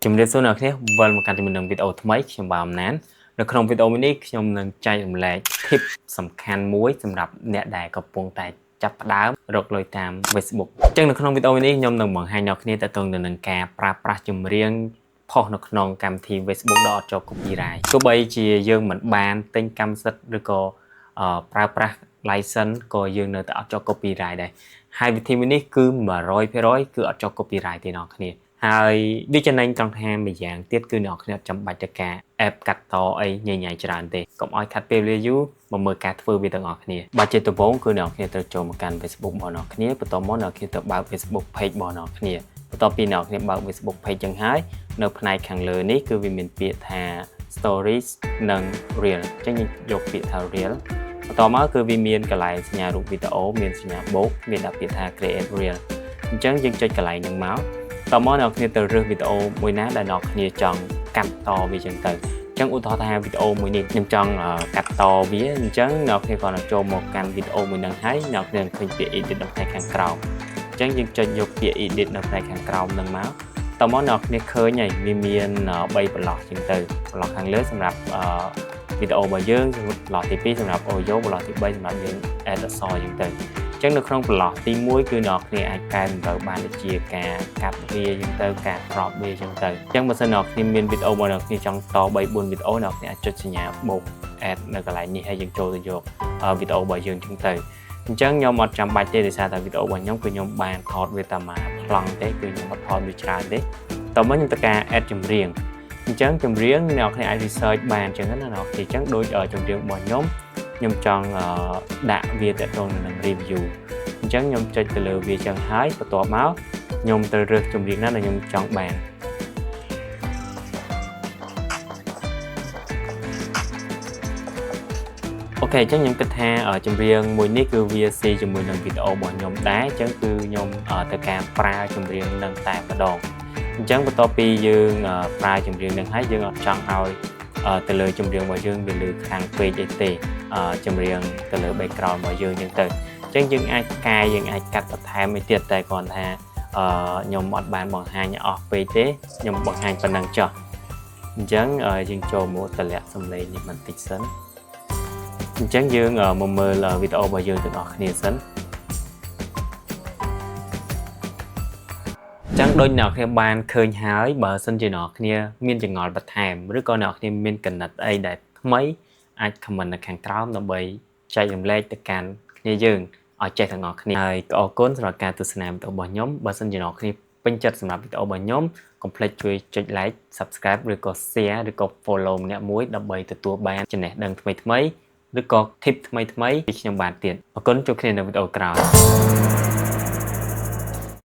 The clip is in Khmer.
ជំរាបសួរអ្នកគ្នាវិលមកកាន់ជាមួយនឹងវីដេអូថ្មីខ្ញុំបាទអំណាននៅក្នុងវីដេអូនេះខ្ញុំនឹងចែករំលែក tip សំខាន់មួយសម្រាប់អ្នកដែលកំពុងតែចាប់ផ្ដើមរកលុយតាម Facebook អញ្ចឹងនៅក្នុងវីដេអូនេះខ្ញុំនឹងបង្ហាញអ្នកគ្នាទៅទៅនឹងការប្រើប្រាស់ចម្រៀងផុសនៅក្នុងកម្មវិធី Facebook ដ៏អត់ចូល copyright ទោះបីជាយើងមិនបានទិញកម្មសិទ្ធិឬក៏ប្រើប្រាស់ license ក៏យើងនៅតែអត់ចូល copyright ដែរហើយវិធីមួយនេះគឺ 100% គឺអត់ចូល copyright ទេអ្នកគ្នាហើយវាចំណេញត្រង់ថាម្យ៉ាងទៀតគឺអ្នកគ្នាចាំបាច់ទៅការ app កាត់តអីញញច្រើនទេកុំឲ្យខាត់ពេលវេលាយូរមកមើលការធ្វើវាទាំងអស់គ្នាបើជាដំបូងគឺអ្នកគ្នាត្រូវចូលមកកាន់ Facebook របស់អ្នកគ្នាបន្ទាប់មកអ្នកគ្នាទៅបើក Facebook page របស់អ្នកគ្នាបន្ទាប់ពីអ្នកគ្នាបើក Facebook page ចឹងហើយនៅផ្នែកខាងលើនេះគឺវាមានពាក្យថា stories និង reel អញ្ចឹងយកពាក្យថា reel បន្តមកគឺវាមានកន្លែងសញ្ញារូបវីដេអូមានសញ្ញាបូកមានដាក់ពាក្យថា create reel អញ្ចឹងយើងចុចកន្លែងហ្នឹងមកតមកអ្នកគ្នាទៅរើសវីដេអូមួយណាដែលអ្នកគ្នាចង់កាត់តវាចឹងទៅអញ្ចឹងឧទាហរណ៍ថាវីដេអូមួយនេះខ្ញុំចង់កាត់តវាអញ្ចឹងអ្នកគ្នាគាត់នឹងចូលមកកាន់វីដេអូមួយហ្នឹងហើយអ្នកគ្នាឃើញពាក្យ edit នៅផ្នែកខាងក្រោមអញ្ចឹងយើងចុចយកពាក្យ edit នៅផ្នែកខាងក្រោមហ្នឹងមកតមកអ្នកគ្នាឃើញហើយវាមាន3ប្រឡោះចឹងទៅប្រឡោះខាងលើសម្រាប់វីដេអូរបស់យើងប្រឡោះទី2សម្រាប់ audio ប្រឡោះទី3សម្រាប់យើង add អក្សរចឹងទៅអញ្ចឹងនៅក្នុងប្រឡោះទី1គឺអ្នកគ្នាអាចកែតម្រូវបានដូចជាការកាត់វាចឹងទៅការ crop វាចឹងទៅអញ្ចឹងបើសិនអ្នកគ្នាមានវីដេអូរបស់អ្នកគ្នាចង់ត3 4វីដេអូអ្នកគ្នាអាចចុចសញ្ញាបូក add នៅកន្លែងនេះហើយយើងចូលទៅយកវីដេអូរបស់យើងចឹងទៅអញ្ចឹងខ្ញុំអត់ចាំបាច់ទេដោយសារតែវីដេអូរបស់ខ្ញុំគឺខ្ញុំបានថតវាតែមួយប្លង់ទេគឺខ្ញុំអត់ថតវាច្រើនទេតោះមកខ្ញុំទៅការ add ចម្រៀងអញ្ចឹងចម្រៀងអ្នកគ្នាអាច research បានអញ្ចឹងណាអ្នកគ្នាអញ្ចឹងដូចចម្រៀងរបស់ខ្ញុំចង់ដាក់វាទៅនឹង review អញ្ចឹងខ្ញុំចុចទៅលើវាចឹងហើយបន្ទាប់មកខ្ញុំត្រូវរើសចម្រៀងណាដែលខ្ញុំចង់បានអូខេអញ្ចឹងខ្ញុំគិតថាចម្រៀងមួយនេះគឺវាស៊ីជាមួយនឹងវីដេអូរបស់ខ្ញុំដែរអញ្ចឹងគឺខ្ញុំទៅការប្រើចម្រៀងនឹងតែម្ដងអញ្ចឹងបន្ទាប់ពីយើងប្រើចម្រៀងនឹងហើយយើងអត់ចង់ឲ្យទៅលើចម្រៀងរបស់យើងវាលើខ្លាំងពេកអីទេចម្រៀងទៅលើ background របស់យើងអញ្ចឹងទៅអញ្ចឹងយើងអាចយើងអាចកាត់បន្ថែមអីទៀតតែគ្រាន់ថាខ្ញុំអត់បានបង្ហាញអស់ពេកទេខ្ញុំបង្ហាញប៉ុណ្ណឹងចុះអញ្ចឹងយើងចូលមកតម្លាក់សំឡេងនេះបន្តិចសិនអញ្ចឹងយើងមកមើលវីដេអូរបស់យើងទាំងអស់គ្នាសិនចឹងដូចអ្នកគ្នាបានឃើញហើយបើសិនជាអ្នកគ្នាមានចង្អល់បន្ថែមឬក៏អ្នកគ្នាមានកំណត់អីដែលថ្មីអាច comment នៅខាងក្រោមដើម្បីចែករំលែកទៅកាន់គ្នាយើងឲ្យចេះទាំងអស់គ្នាហើយក៏អរគុណសម្រាប់ការទស្សនាវីដេអូរបស់ខ្ញុំបើសិនជាអ្នកគ្នាពេញចិត្តសម្រាប់វីដេអូរបស់ខ្ញុំកុំភ្លេចជួយចុច like subscribe ឬក៏ share ឬក៏ follow ម្នាក់មួយដើម្បីទទួលបានចំណេះដឹងថ្មីឬក៏ tip ថ្មីពីខ្ញុំបានទៀតអរគុណជួបគ្នានៅវីដេអូក្រោយ